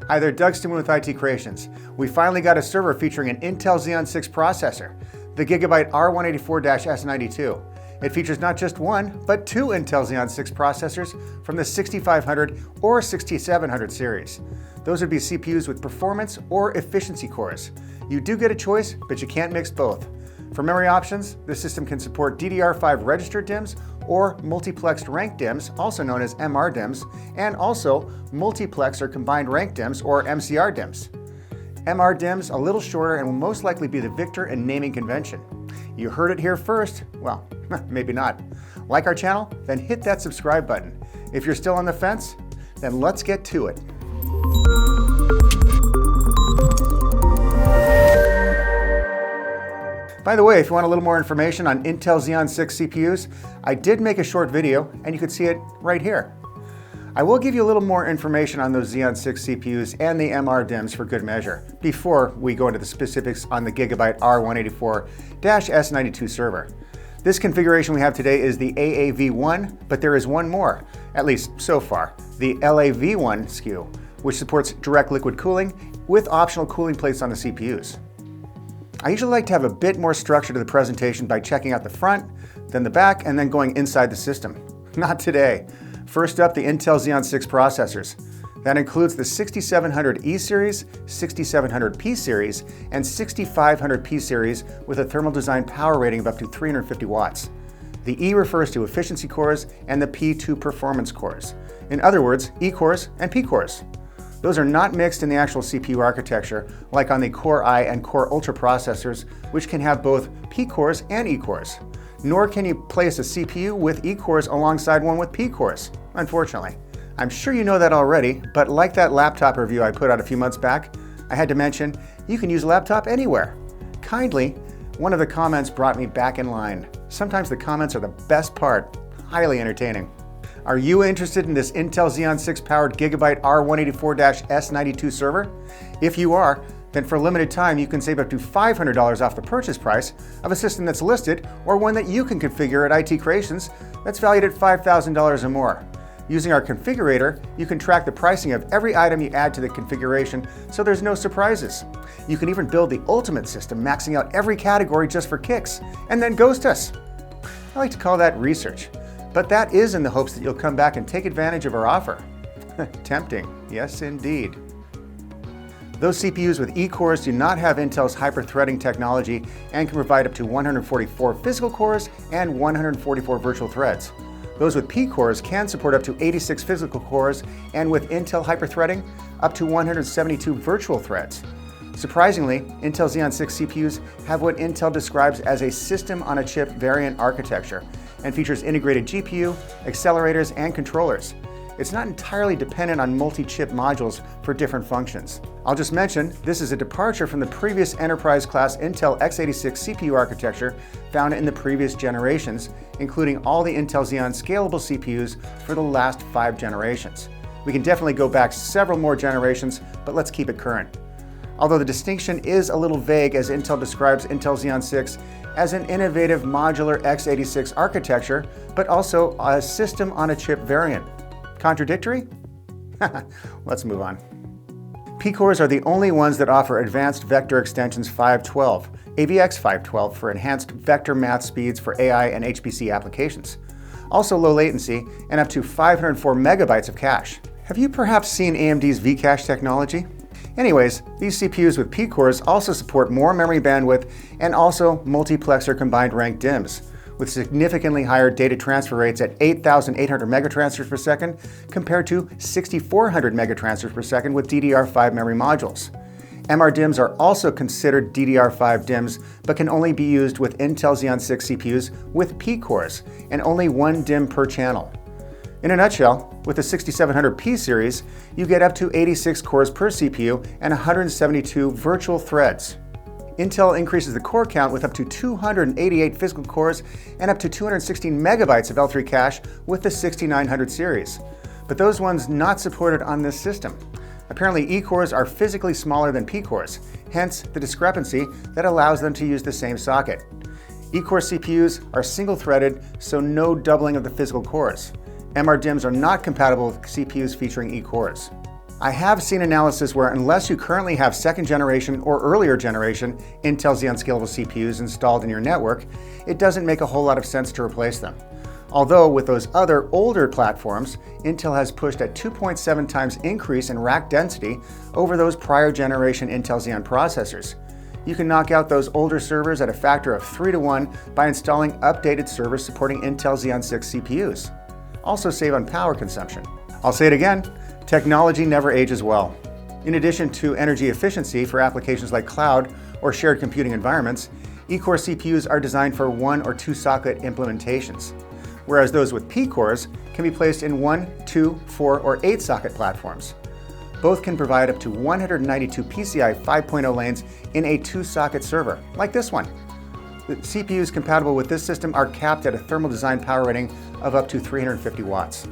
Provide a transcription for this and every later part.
Hi there, Doug Stewart with IT Creations. We finally got a server featuring an Intel Xeon 6 processor, the Gigabyte R184-S92. It features not just one, but two Intel Xeon 6 processors from the 6500 or 6700 series. Those would be CPUs with performance or efficiency cores. You do get a choice, but you can't mix both. For memory options, the system can support DDR5 registered DIMMs or multiplexed ranked DIMMs, also known as MRDIMMs, and also multiplex or combined ranked DIMMs or MCR DIMMs. MRDIMMs a little shorter and will most likely be the victor in naming convention. You heard it here first. Well, maybe not. Like our channel? Then hit that subscribe button. If you're still on the fence, then let's get to it. By the way, if you want a little more information on Intel Xeon 6 CPUs, I did make a short video and you can see it right here. I will give you a little more information on those Xeon 6 CPUs and the MRDIMMs for good measure before we go into the specifics on the Gigabyte R184-S92 server. This configuration we have today is the AAV1, but there is one more, at least so far, the LAV1 SKU, which supports direct liquid cooling with optional cooling plates on the CPUs. I usually like to have a bit more structure to the presentation by checking out the front, then the back, and then going inside the system. Not today. First up, the Intel Xeon 6 processors. That includes the 6700E series, 6700P series, and 6500P series with a thermal design power rating of up to 350 watts. The E refers to efficiency cores and the P to performance cores. In other words, E cores and P cores. Those are not mixed in the actual CPU architecture, like on the Core I and Core Ultra processors, which can have both P cores and E cores. Nor can you place a CPU with E cores alongside one with P cores, unfortunately. I'm sure you know that already, but like that laptop review I put out a few months back, I had to mention you can use a laptop anywhere. Kindly, one of the comments brought me back in line. Sometimes the comments are the best part, highly entertaining. Are you interested in this Intel Xeon 6 powered Gigabyte R184-S92 server? If you are, then for a limited time you can save up to $500 off the purchase price of a system that's listed or one that you can configure at IT Creations that's valued at $5,000 or more. Using our configurator, you can track the pricing of every item you add to the configuration so there's no surprises. You can even build the ultimate system, maxing out every category just for kicks, and then ghost us. I like to call that research. But that is in the hopes that you'll come back and take advantage of our offer. Tempting, yes indeed. Those CPUs with E-cores do not have Intel's hyper-threading technology and can provide up to 144 physical cores and 144 virtual threads. Those with P-cores can support up to 86 physical cores and with Intel hyper-threading, up to 172 virtual threads. Surprisingly, Intel Xeon 6 CPUs have what Intel describes as a system-on-a-chip variant architecture and features integrated GPU, accelerators, and controllers. It's not entirely dependent on multi-chip modules for different functions. I'll just mention, this is a departure from the previous enterprise-class Intel x86 CPU architecture found in the previous generations, including all the Intel Xeon scalable CPUs for the last 5 generations. We can definitely go back several more generations, but let's keep it current. Although the distinction is a little vague as Intel describes Intel Xeon 6 as an innovative modular x86 architecture, but also a system-on-a-chip variant. Contradictory? Let's move on. P-cores are the only ones that offer advanced vector extensions 512, AVX 512 for enhanced vector math speeds for AI and HPC applications. Also low latency and up to 504 megabytes of cache. Have you perhaps seen AMD's V-cache technology? Anyways, these CPUs with P-cores also support more memory bandwidth and also multiplex or combined ranked DIMMs, with significantly higher data transfer rates at 8,800 megatransfers per second compared to 6,400 megatransfers per second with DDR5 memory modules. MRDIMMs are also considered DDR5 DIMMs, but can only be used with Intel Xeon 6 CPUs with P-cores and only one DIMM per channel. In a nutshell, with the 6700P series, you get up to 86 cores per CPU and 172 virtual threads. Intel increases the core count with up to 288 physical cores and up to 216 megabytes of L3 cache with the 6900 series. But those ones not supported on this system. Apparently E-cores are physically smaller than P-cores, hence the discrepancy that allows them to use the same socket. E-core CPUs are single-threaded, so no doubling of the physical cores. MRDIMMs are not compatible with CPUs featuring E-cores. I have seen analysis where unless you currently have second generation or earlier generation Intel Xeon Scalable CPUs installed in your network, it doesn't make a whole lot of sense to replace them. Although with those other older platforms, Intel has pushed a 2.7 times increase in rack density over those prior generation Intel Xeon processors. You can knock out those older servers at a factor of 3 to 1 by installing updated servers supporting Intel Xeon 6 CPUs. Also save on power consumption. I'll say it again, technology never ages well. In addition to energy efficiency for applications like cloud or shared computing environments, E-core CPUs are designed for 1 or 2 socket implementations, whereas those with P-cores can be placed in 1, 2, 4, or 8 socket platforms. Both can provide up to 192 PCI 5.0 lanes in a 2-socket server, like this one. The CPUs compatible with this system are capped at a thermal design power rating of up to 350 watts.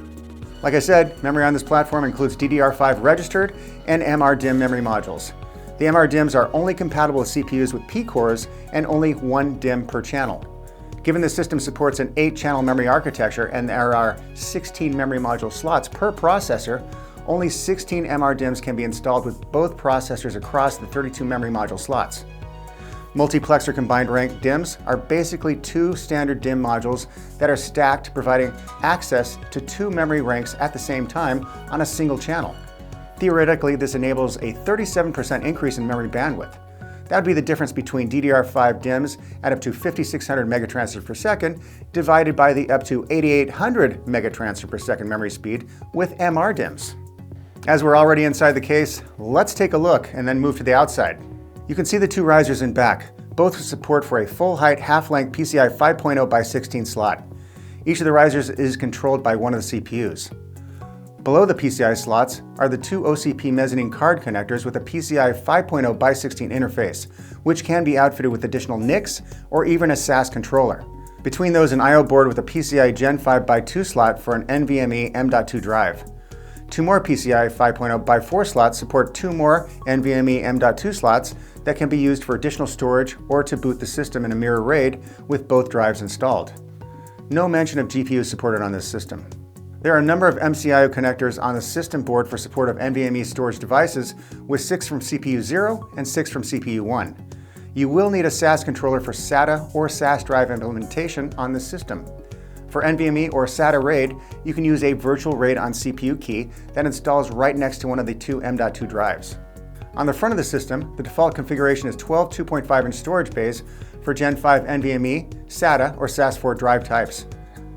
Like I said, memory on this platform includes DDR5 registered and MRDIMM memory modules. The MRDIMMs are only compatible with CPUs with P-cores and only 1 DIMM per channel. Given the system supports an 8-channel memory architecture and there are 16 memory module slots per processor, only 16 MRDIMMs can be installed with both processors across the 32 memory module slots. Multiplexer combined rank DIMMs are basically 2 standard DIMM modules that are stacked, providing access to 2 memory ranks at the same time on a single channel. Theoretically, this enables a 37% increase in memory bandwidth. That would be the difference between DDR5 DIMMs at up to 5600 megatransfers per second divided by the up to 8800 megatransfer per second memory speed with MRDIMMs. As we're already inside the case, let's take a look and then move to the outside. You can see the 2 risers in back, both with support for a full-height, half-length PCI 5.0 by 16 slot. Each of the risers is controlled by one of the CPUs. Below the PCI slots are the 2 OCP mezzanine card connectors with a PCI 5.0 by 16 interface, which can be outfitted with additional NICs or even a SAS controller. Between those, an I/O board with a PCI Gen 5 by 2 slot for an NVMe M.2 drive. 2 more PCI 5.0 by 4 slots support 2 more NVMe M.2 slots that can be used for additional storage or to boot the system in a mirror RAID with both drives installed. No mention of GPUs supported on this system. There are a number of MCIO connectors on the system board for support of NVMe storage devices, with 6 from CPU 0 and 6 from CPU 1. You will need a SAS controller for SATA or SAS drive implementation on this system. For NVMe or SATA RAID, you can use a virtual RAID on CPU key that installs right next to one of the 2 M.2 drives. On the front of the system, the default configuration is 12 2.5-inch storage bays for Gen 5 NVMe, SATA, or SAS4 drive types.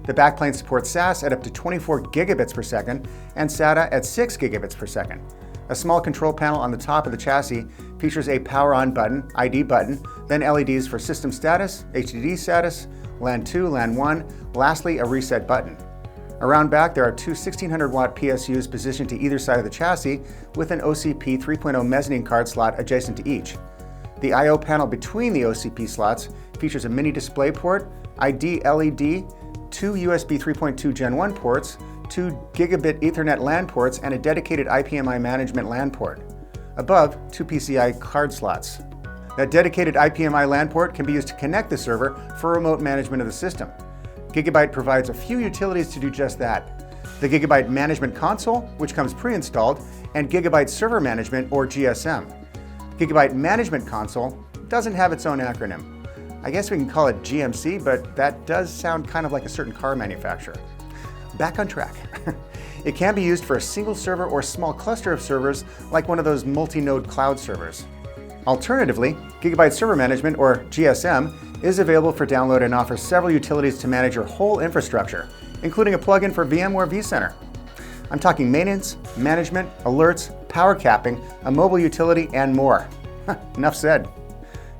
The backplane supports SAS at up to 24 gigabits per second and SATA at 6 gigabits per second. A small control panel on the top of the chassis features a power on button, ID button, then LEDs for system status, HDD status, LAN 2, LAN 1, lastly a reset button. Around back there are 2 1600 watt PSUs positioned to either side of the chassis with an OCP 3.0 mezzanine card slot adjacent to each. The I/O panel between the OCP slots features a mini display port, ID LED, 2 USB 3.2 Gen 1 ports, 2 gigabit Ethernet LAN ports, and a dedicated IPMI management LAN port. Above, 2 PCI card slots. That dedicated IPMI LAN port can be used to connect the server for remote management of the system. Gigabyte provides a few utilities to do just that. The Gigabyte Management Console, which comes pre-installed, and Gigabyte Server Management, or GSM. Gigabyte Management Console doesn't have its own acronym. I guess we can call it GMC, but that does sound kind of like a certain car manufacturer. Back on track. It can be used for a single server or small cluster of servers, like one of those multi-node cloud servers. Alternatively, Gigabyte Server Management, or GSM, is available for download and offers several utilities to manage your whole infrastructure, including a plugin for VMware vCenter. I'm talking maintenance, management, alerts, power capping, a mobile utility, and more. Enough said.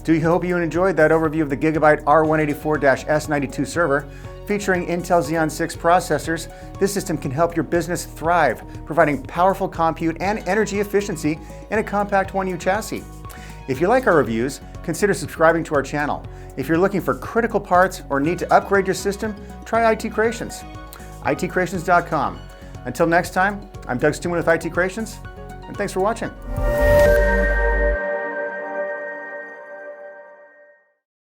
Hope you enjoyed that overview of the Gigabyte R184-S92 server. Featuring Intel Xeon 6 processors, this system can help your business thrive, providing powerful compute and energy efficiency in a compact 1U chassis. If you like our reviews, consider subscribing to our channel. If you're looking for critical parts or need to upgrade your system, try IT Creations. itcreations.com. Until next time, I'm Doug Stuman with IT Creations, and thanks for watching.